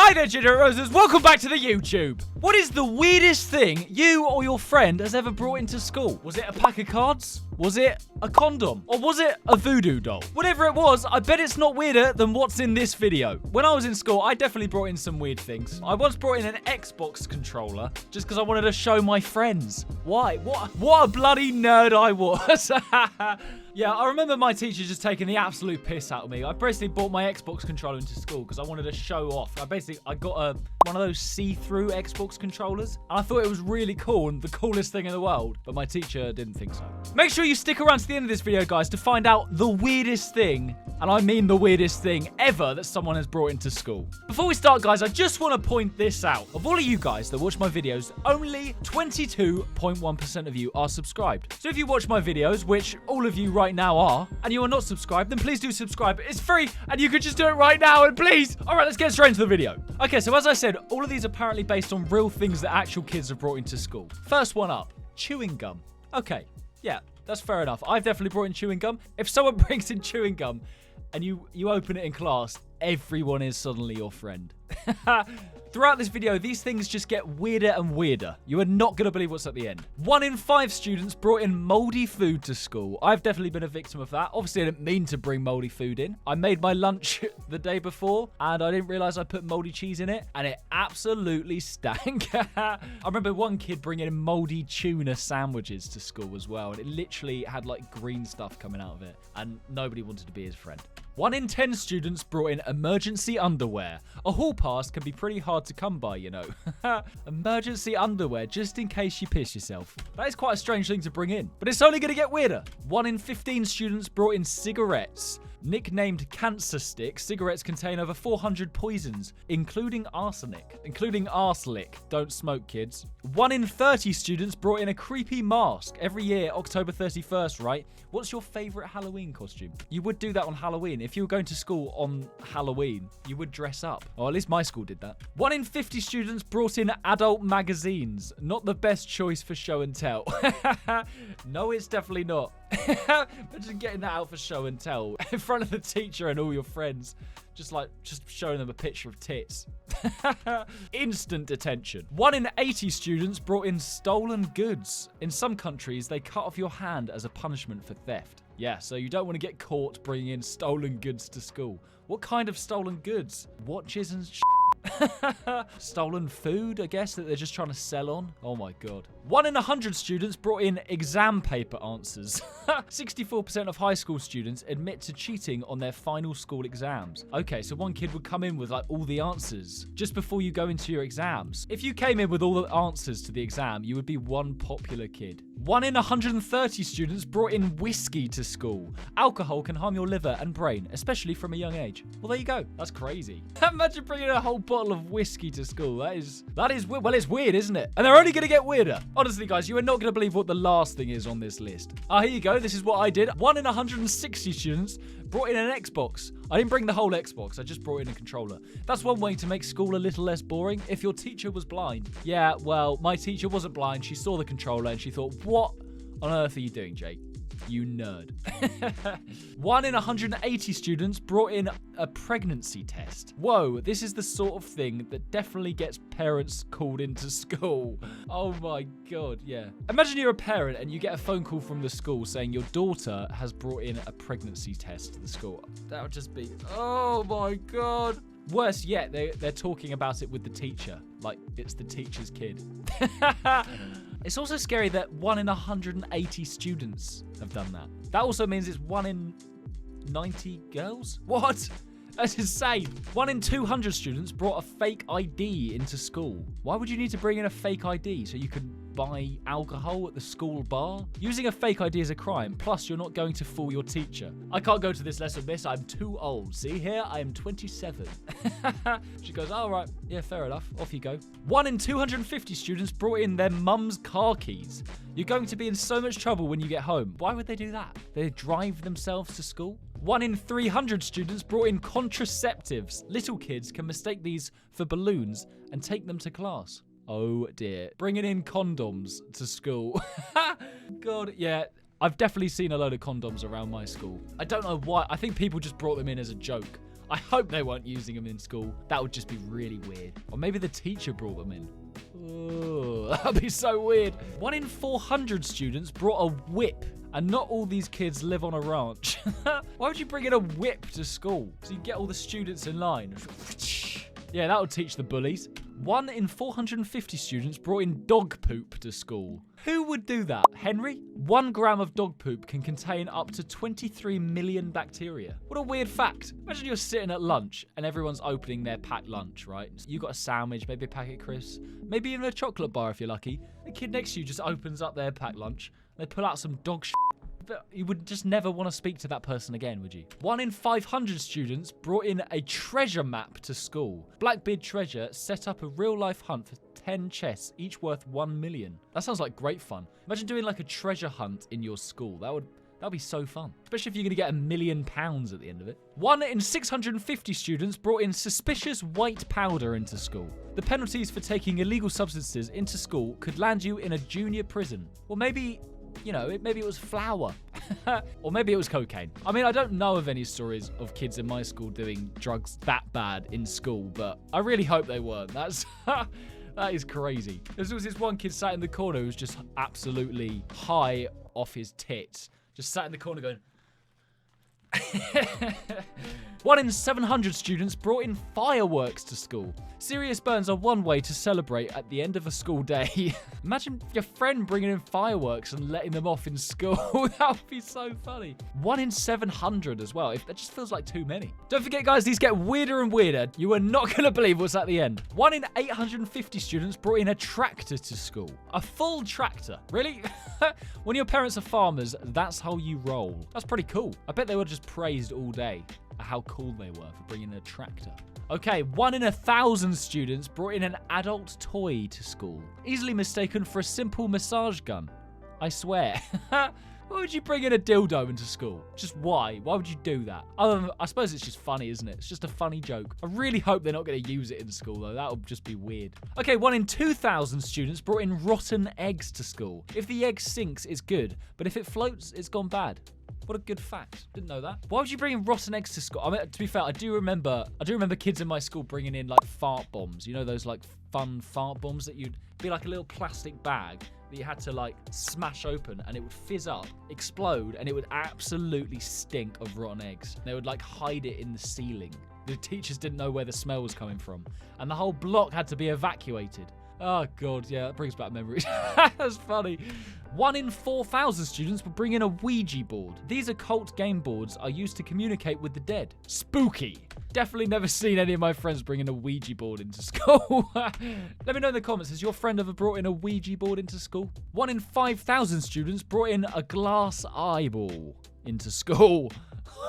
Hi there, Ginger Roses. Welcome back to the YouTube. What is the weirdest thing you or your friend has ever brought into school? Was it a pack of cards? Was it a condom? Or was it a voodoo doll? Whatever it was, I bet it's not weirder than what's in this video. When I was in school, I definitely brought in some weird things. I once brought in an Xbox controller just because I wanted to show my friends. Why? What a bloody nerd I was. Yeah, I remember my teacher just taking the absolute piss out of me. I basically brought my Xbox controller into school because I wanted to show off. I got one of those see-through Xbox controllers, and I thought it was really cool and the coolest thing in the world, but my teacher didn't think so. Make sure you stick around to the end of this video, guys, to find out the weirdest thing, and I mean the weirdest thing ever that someone has brought into school. Before we start, guys, I just want to point this out. Of all of you guys that watch my videos, only 22.1% of you are subscribed. So if you watch my videos, which all of you right now are, and you are not subscribed, then please do subscribe. It's free, and you could just do it right now, and please. All right, let's get straight into the video. Okay, so as I said, all of these are apparently based on real things that actual kids have brought into school. First one up, chewing gum. Okay, yeah, that's fair enough. I've definitely brought in chewing gum. If someone brings in chewing gum and you open it in class, everyone is suddenly your friend. Throughout this video, these things just get weirder and weirder. You are not going to believe what's at the end. 1 in 5 students brought in moldy food to school. I've definitely been a victim of that. Obviously, I didn't mean to bring moldy food in. I made my lunch the day before, and I didn't realize I put moldy cheese in it, and it absolutely stank. I remember one kid bringing in moldy tuna sandwiches to school as well, and it literally had like green stuff coming out of it, and nobody wanted to be his friend. 1 in 10 students brought in emergency underwear. A hall pass can be pretty hard to come by, you know. Emergency underwear, just in case you piss yourself. That is quite a strange thing to bring in, but it's only going to get weirder. 1 in 15 students brought in cigarettes. Nicknamed cancer sticks, cigarettes contain over 400 poisons, including arsenic. Including arsenic. Don't smoke, kids. 1 in 30 students brought in a creepy mask. Every year, October 31st, right? What's your favorite Halloween costume? You would do that on Halloween. If you were going to school on Halloween, you would dress up. Or at least my school did that. 1 in 50 students brought in adult magazines. Not the best choice for show and tell. No, it's definitely not. Imagine getting that out for show and tell in front of the teacher and all your friends. Just showing them a picture of tits. Instant detention. 1 in 80 students brought in stolen goods. In some countries, they cut off your hand as a punishment for theft. Yeah, so you don't want to get caught bringing in stolen goods to school. What kind of stolen goods? Watches and stolen food, I guess, that they're just trying to sell on. Oh my god. 1 in 100 students brought in exam paper answers. 64% of high school students admit to cheating on their final school exams. Okay, so one kid would come in with like all the answers just before you go into your exams. If you came in with all the answers to the exam, you would be one popular kid. 1 in 130 students brought in whiskey to school. Alcohol can harm your liver and brain, especially from a young age. Well, there you go. That's crazy. Imagine bringing a whole bottle of whiskey to school. That is, well, it's weird, isn't it? And they're only going to get weirder. Honestly, guys, you are not going to believe what the last thing is on this list. Here you go. This is what I did. 1 in 160 students brought in an Xbox. I didn't bring the whole Xbox. I just brought in a controller. That's one way to make school a little less boring. If your teacher was blind. Yeah, well, my teacher wasn't blind. She saw the controller and she thought, what on earth are you doing, Jake? You nerd. 1 in 180 students brought in a pregnancy test. Whoa, this is the sort of thing that definitely gets parents called into school. Oh my god, yeah. Imagine you're a parent and you get a phone call from the school saying your daughter has brought in a pregnancy test to the school. That would just be, oh my god. Worse yet, they're talking about it with the teacher. Like, it's the teacher's kid. It's also scary that 1 in 180 students have done that. That also means it's 1 in 90 girls? What? That's insane. 1 in 200 students brought a fake ID into school. Why would you need to bring in a fake ID so you can buy alcohol at the school bar? Using a fake ID is a crime. Plus, you're not going to fool your teacher. I can't go to this lesson, miss. I'm too old. See here? I am 27. She goes, all right. Yeah, fair enough. Off you go. 1 in 250 students brought in their mum's car keys. You're going to be in so much trouble when you get home. Why would they do that? They drive themselves to school? 1 in 300 students brought in contraceptives. Little kids can mistake these for balloons and take them to class. Oh dear. Bringing in condoms to school. God, yeah. I've definitely seen a load of condoms around my school. I don't know why. I think people just brought them in as a joke. I hope they weren't using them in school. That would just be really weird. Or maybe the teacher brought them in. Oh, that'd be so weird. 1 in 400 students brought a whip. And not all these kids live on a ranch. Why would you bring in a whip to school? So you get all the students in line. Yeah, that would teach the bullies. 1 in 450 students brought in dog poop to school. Who would do that? Henry? 1 gram of dog poop can contain up to 23 million bacteria. What a weird fact. Imagine you're sitting at lunch and everyone's opening their packed lunch, right? You got a sandwich, maybe a packet of crisps, maybe even a chocolate bar if you're lucky. The kid next to you just opens up their packed lunch. They pull out some dog shit. But you would just never want to speak to that person again, would you? 1 in 500 students brought in a treasure map to school. Blackbeard Treasure set up a real-life hunt for 10 chests, each worth 1 million. That sounds like great fun. Imagine doing like a treasure hunt in your school. That'd be so fun. Especially if you're going to get £1 million at the end of it. 1 in 650 students brought in suspicious white powder into school. The penalties for taking illegal substances into school could land you in a junior prison. Or maybe, maybe it was flour. Or maybe it was cocaine. I mean, I don't know of any stories of kids in my school doing drugs that bad in school, but I really hope they weren't. That is crazy. There was this one kid sat in the corner who was just absolutely high off his tits. Just sat in the corner going... 1 in 700 students brought in fireworks to school. Serious burns are one way to celebrate at the end of a school day. Imagine your friend bringing in fireworks and letting them off in school. That would be so funny. 1 in 700 as well. That just feels like too many. Don't forget, guys, these get weirder and weirder. You are not going to believe what's at the end. 1 in 850 students brought in a tractor to school. A full tractor. Really? When your parents are farmers, that's how you roll. That's pretty cool. I bet they were just praised all day at how cool they were for bringing a tractor. Okay, 1 in 1,000 students brought in an adult toy to school. Easily mistaken for a simple massage gun. I swear. Why would you bring in a dildo into school? Just why? Why would you do that? I suppose it's just funny, isn't it? It's just a funny joke. I really hope they're not going to use it in school, though. That would just be weird. Okay, 1 in 2,000 students brought in rotten eggs to school. If the egg sinks, it's good. But if it floats, it's gone bad. What a good fact. Didn't know that. Why would you bring in rotten eggs to school? I mean, to be fair, I do remember kids in my school bringing in like fart bombs. You know, those like fun fart bombs that you'd be like a little plastic bag that you had to like smash open and it would fizz up, explode, and it would absolutely stink of rotten eggs. They would like hide it in the ceiling. The teachers didn't know where the smell was coming from. And the whole block had to be evacuated. Oh, God, yeah, that brings back memories. That's funny. 1 in 4,000 students will bring in a Ouija board. These occult game boards are used to communicate with the dead. Spooky. Definitely never seen any of my friends bring in a Ouija board into school. Let me know in the comments, has your friend ever brought in a Ouija board into school? 1 in 5,000 students brought in a glass eyeball into school.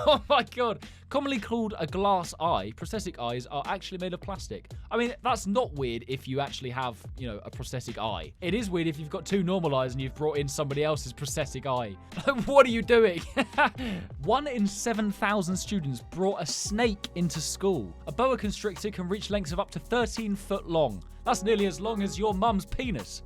Oh my God. Commonly called a glass eye, prosthetic eyes are actually made of plastic. I mean, that's not weird if you actually have, a prosthetic eye. It is weird if you've got 2 normal eyes and you've brought in somebody else's prosthetic eye. What are you doing? 1 in 7,000 students brought a snake into school. A boa constrictor can reach lengths of up to 13 foot long. That's nearly as long as your mum's penis.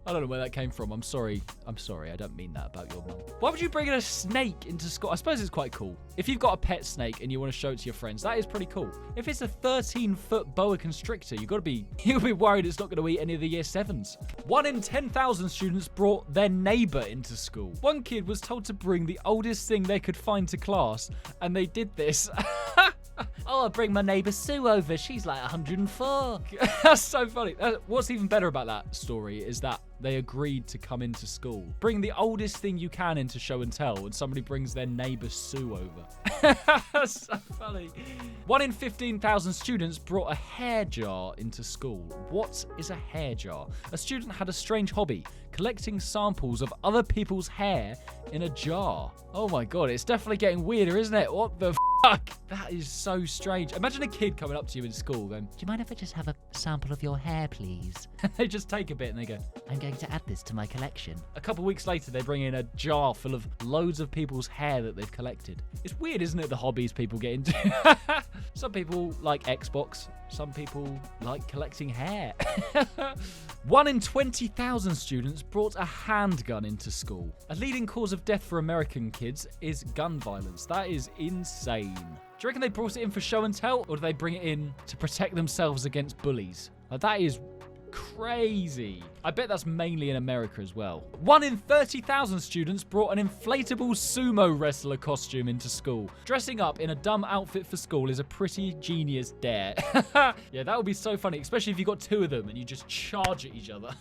I don't know where that came from. I'm sorry. I don't mean that about your mum. Why would you bring in a snake into school? I suppose it's quite cool. If you've got a pet snake and you want to show it to your friends, that is pretty cool. If it's a 13-foot boa constrictor, you'll be worried it's not going to eat any of the year 7s. 1 in 10,000 students brought their neighbor into school. One kid was told to bring the oldest thing they could find to class, and they did this. Oh, I'll bring my neighbour Sue over. She's like 104. That's so funny. What's even better about that story is that they agreed to come into school. Bring the oldest thing you can into show and tell, and somebody brings their neighbour Sue over. That's so funny. 1 in 15,000 students brought a hair jar into school. What is a hair jar? A student had a strange hobby, collecting samples of other people's hair in a jar. Oh my God, it's definitely getting weirder, isn't it? What the fuck? That is so strange. Imagine a kid coming up to you in school going, "Do you mind if I just have a sample of your hair, please?" They just take a bit and they go, "I'm going to add this to my collection." A couple of weeks later, they bring in a jar full of loads of people's hair that they've collected. It's weird, isn't it, the hobbies people get into? Some people like Xbox. Some people like collecting hair. 1 in 20,000 students brought a handgun into school. A leading cause of death for American kids is gun violence. That is insane. you reckon they brought it in for show and tell, or do they bring it in to protect themselves against bullies? Like, that is crazy. I bet that's mainly in America as well. 1 in 30,000 students brought an inflatable sumo wrestler costume into school. Dressing up in a dumb outfit for school is a pretty genius dare. Yeah, that would be so funny, especially if you got 2 of them and you just charge at each other.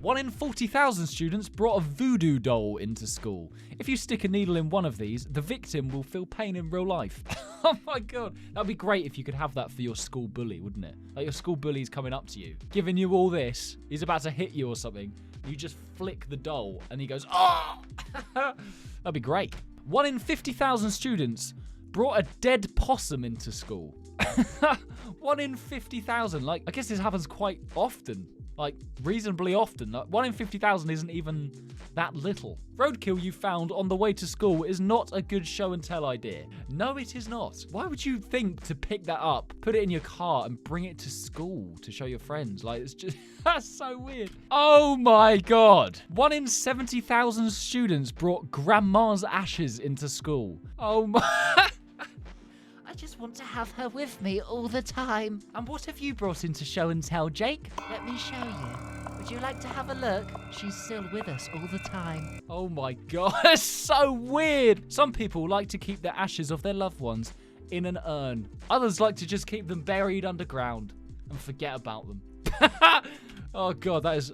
1 in 40,000 students brought a voodoo doll into school. If you stick a needle in one of these, the victim will feel pain in real life. Oh my god. That'd be great if you could have that for your school bully, wouldn't it? Like your school bully's coming up to you, giving you all this. He's about to hit you or something. You just flick the doll and he goes, oh! That'd be great. 1 in 50,000 students brought a dead possum into school. 1 in 50,000. Like, I guess this happens quite often. Like, reasonably often. Like, 1 in 50,000 isn't even that little. Roadkill you found on the way to school is not a good show and tell idea. No, it is not. Why would you think to pick that up, put it in your car, and bring it to school to show your friends? Like, it's just, that's so weird. Oh my god. 1 in 70,000 students brought grandma's ashes into school. Oh my... I just want to have her with me all the time. And what have you brought into show and tell, Jake? Let me show you. Would you like to have a look? She's still with us all the time. Oh my god, that's so weird. Some people like to keep the ashes of their loved ones in an urn. Others like to just keep them buried underground and forget about them. Oh god, that's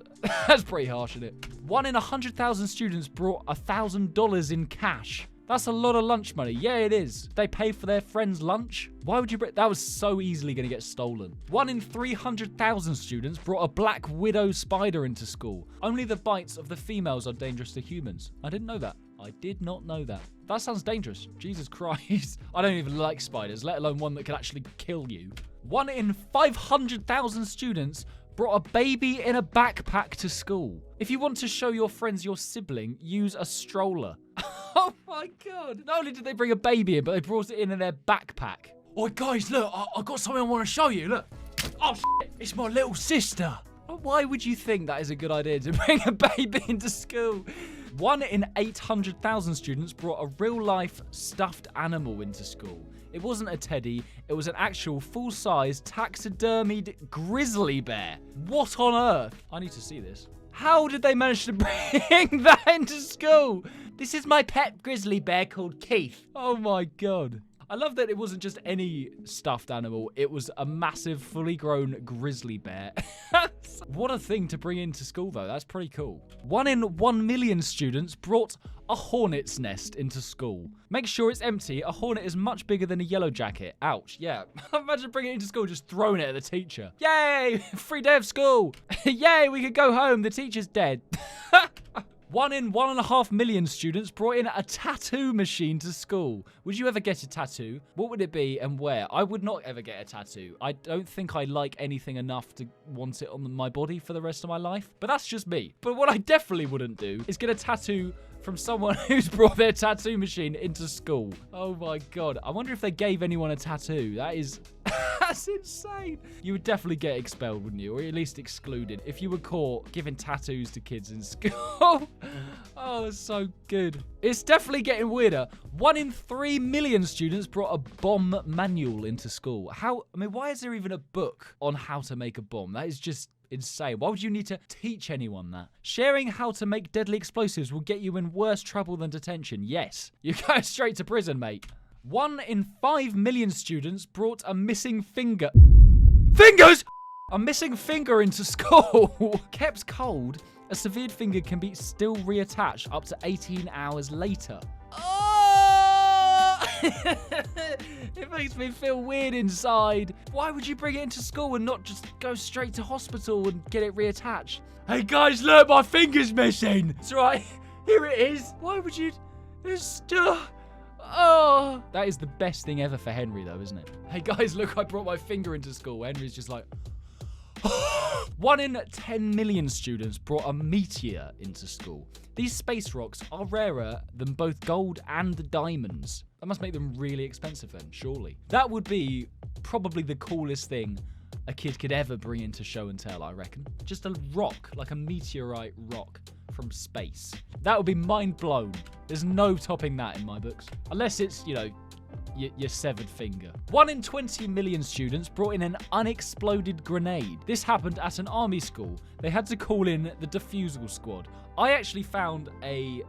pretty harsh, isn't it? 1 in 100,000 students brought $1,000 in cash. That's a lot of lunch money. Yeah, it is. They pay for their friend's lunch. Why would you bring... That was so easily going to get stolen. 1 in 300,000 students brought a black widow spider into school. Only the bites of the females are dangerous to humans. I didn't know that. I did not know that. That sounds dangerous. Jesus Christ. I don't even like spiders, let alone one that could actually kill you. 1 in 500,000 students brought a baby in a backpack to school. If you want to show your friends your sibling, use a stroller. Oh my god. Not only did they bring a baby in, but they brought it in their backpack. Oh guys, look, I got something I want to show you. Look. Oh shit, it's my little sister. Why would you think that is a good idea to bring a baby into school? 1 in 800,000 students brought a real-life stuffed animal into school. It wasn't a teddy, it was an actual full-size taxidermied grizzly bear. What on earth? I need to see this. How did they manage to bring that into school? This is my pet grizzly bear called Keith. Oh my god. I love that it wasn't just any stuffed animal. It was a massive, fully grown grizzly bear. What a thing to bring into school, though. That's pretty cool. 1 in 1 million students brought a hornet's nest into school. Make sure it's empty. A hornet is much bigger than a yellow jacket. Ouch. Yeah. Imagine bringing it into school, just throwing it at the teacher. Yay! Free day of school. Yay, we could go home. The teacher's dead. 1 in 1.5 million students brought in a tattoo machine to school. Would you ever get a tattoo? What would it be and where? I would not ever get a tattoo. I don't think I like anything enough to want it on my body for the rest of my life. But that's just me. But what I definitely wouldn't do is get a tattoo from someone who's brought their tattoo machine into school. Oh my god. I wonder if they gave anyone a tattoo. That is... That's insane. You would definitely get expelled, wouldn't you? Or at least excluded if you were caught giving tattoos to kids in school. Oh, that's so good. It's definitely getting weirder. 1 in 3 million students brought a bomb manual into school. Why is there even a book on how to make a bomb? That is just insane. Why would you need to teach anyone that? Sharing how to make deadly explosives will get you in worse trouble than detention. Yes. You go straight to prison, mate. 1 in 5 million students brought a missing finger. Fingers! A missing finger into school. Kept cold, a severed finger can be still reattached up to 18 hours later. Oh! It makes me feel weird inside. Why would you bring it into school and not just go straight to hospital and get it reattached? Hey guys, look, my finger's missing. It's right. Here it is. Why would you... Oh, that is the best thing ever for Henry, though, isn't it? Hey, guys, look, I brought my finger into school. Henry's just like... 1 in 10 million students brought a meteor into school. These space rocks are rarer than both gold and diamonds. That must make them really expensive then, surely. That would be probably the coolest thing a kid could ever bring into show and tell, I reckon. Just a rock, like a meteorite rock from space. That would be mind blown. There's no topping that in my books. Unless it's, you know, your severed finger. 1 in 20 million students brought in an unexploded grenade. This happened at an army school. They had to call in the defusal squad. I actually found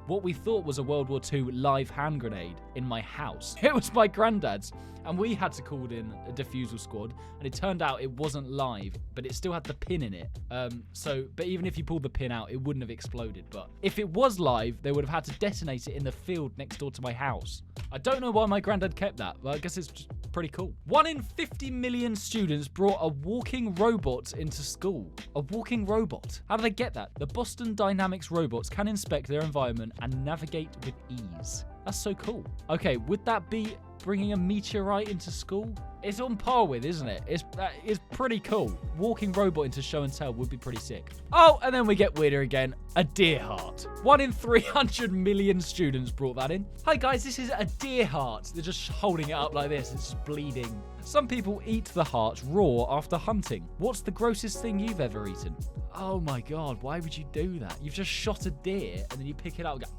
what we thought was a World War II live hand grenade in my house. It was my granddad's, and we had to call in a defusal squad, and it turned out it wasn't live, but it still had the pin in it. But even if you pulled the pin out, it wouldn't have exploded. But if it was live, they would have had to detonate it in the field next door to my house. I don't know why my granddad kept that, but I guess it's just pretty cool. 1 in 50 million students brought a walking robot into school. A walking robot. How do they get that? The Boston Dynamics robots can inspect their environment and navigate with ease. That's so cool. Okay, would that be bringing a meteorite into school? It's on par with, isn't it? It's pretty cool. Walking robot into show and tell would be pretty sick. Oh, and then we get weirder again. A deer heart. 1 in 300 million students brought that in. Hi guys, this is a deer heart. They're just holding it up like this. It's just bleeding. Some people eat the heart raw after hunting. What's the grossest thing you've ever eaten? Oh my God, why would you do that? You've just shot a deer and then you pick it up and go...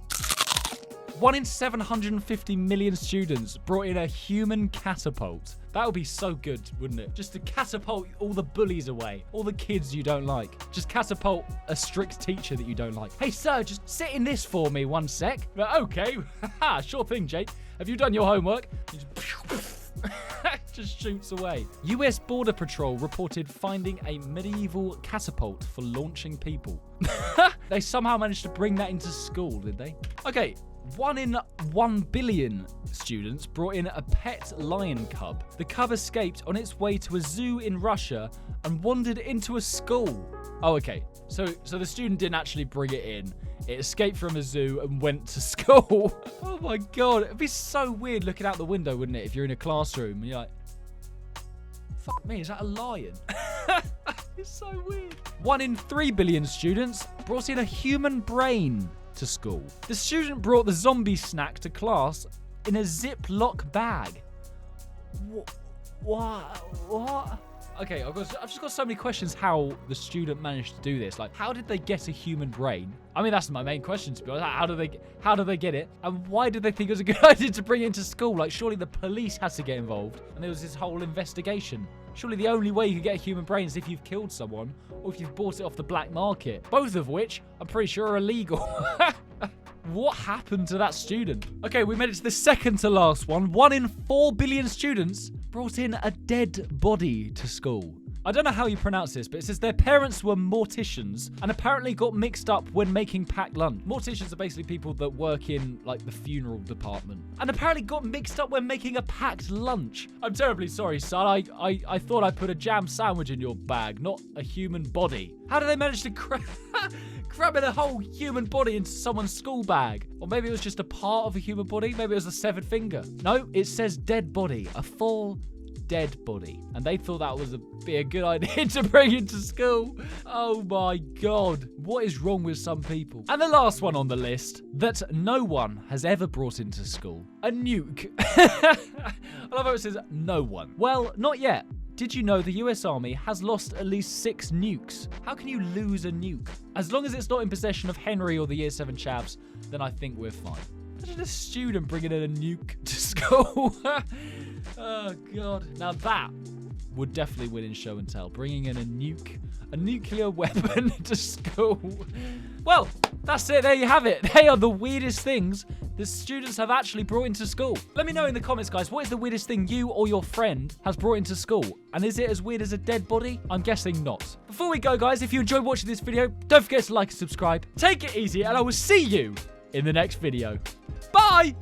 1 in 750 million students brought in a human catapult. That would be so good, wouldn't it? Just to catapult all the bullies away. All the kids you don't like. Just catapult a strict teacher that you don't like. Hey, sir, just sit in this for me 1 sec. But okay. Sure thing, Jake. Have you done your homework? Just shoots away. US Border Patrol reported finding a medieval catapult for launching people. They somehow managed to bring that into school, did they? Okay. 1 in 1 billion students brought in a pet lion cub. The cub escaped on its way to a zoo in Russia and wandered into a school. Oh, okay. So the student didn't actually bring it in. It escaped from a zoo and went to school. Oh my God. It'd be so weird looking out the window, wouldn't it? If you're in a classroom and you're like, fuck me, is that a lion? It's so weird. 1 in 3 billion students brought in a human brain to school. The student brought the zombie snack to class in a Ziploc bag. What? Okay, I've just got so many questions how the student managed to do this. Like, how did they get a human brain? I mean, that's my main question, to be honest. How do they get it? And why did they think it was a good idea to bring it into school? Like, surely the police has to get involved. And there was this whole investigation. Surely the only way you can get a human brain is if you've killed someone or if you've bought it off the black market. Both of which, I'm pretty sure, are illegal. What happened to that student? Okay, we made it to the second to last one. 1 in 4 billion students brought in a dead body to school. I don't know how you pronounce this, but it says their parents were morticians and apparently got mixed up when making packed lunch. Morticians are basically people that work in, like, the funeral department. And apparently got mixed up when making a packed lunch. I'm terribly sorry, son. I thought I put a jam sandwich in your bag, not a human body. How did they manage to cramming a whole human body into someone's school bag? Or maybe it was just a part of a human body? Maybe it was a severed finger. No, it says dead body. A full dead body. And they thought that would be a good idea to bring into school. Oh my God. What is wrong with some people? And the last one on the list that no one has ever brought into school. A nuke. I love how it says no one. Well, not yet. Did you know the US Army has lost at least 6 nukes? How can you lose a nuke? As long as it's not in possession of Henry or the Year 7 chavs, then I think we're fine. Imagine a student bringing in a nuke to school. Oh, God. Now that would definitely win in show and tell. Bringing in a nuclear weapon to school. Well, that's it. There you have it. They are the weirdest things the students have actually brought into school. Let me know in the comments, guys, what is the weirdest thing you or your friend has brought into school? And is it as weird as a dead body? I'm guessing not. Before we go, guys, if you enjoyed watching this video, don't forget to like and subscribe. Take it easy, and I will see you in the next video. Bye!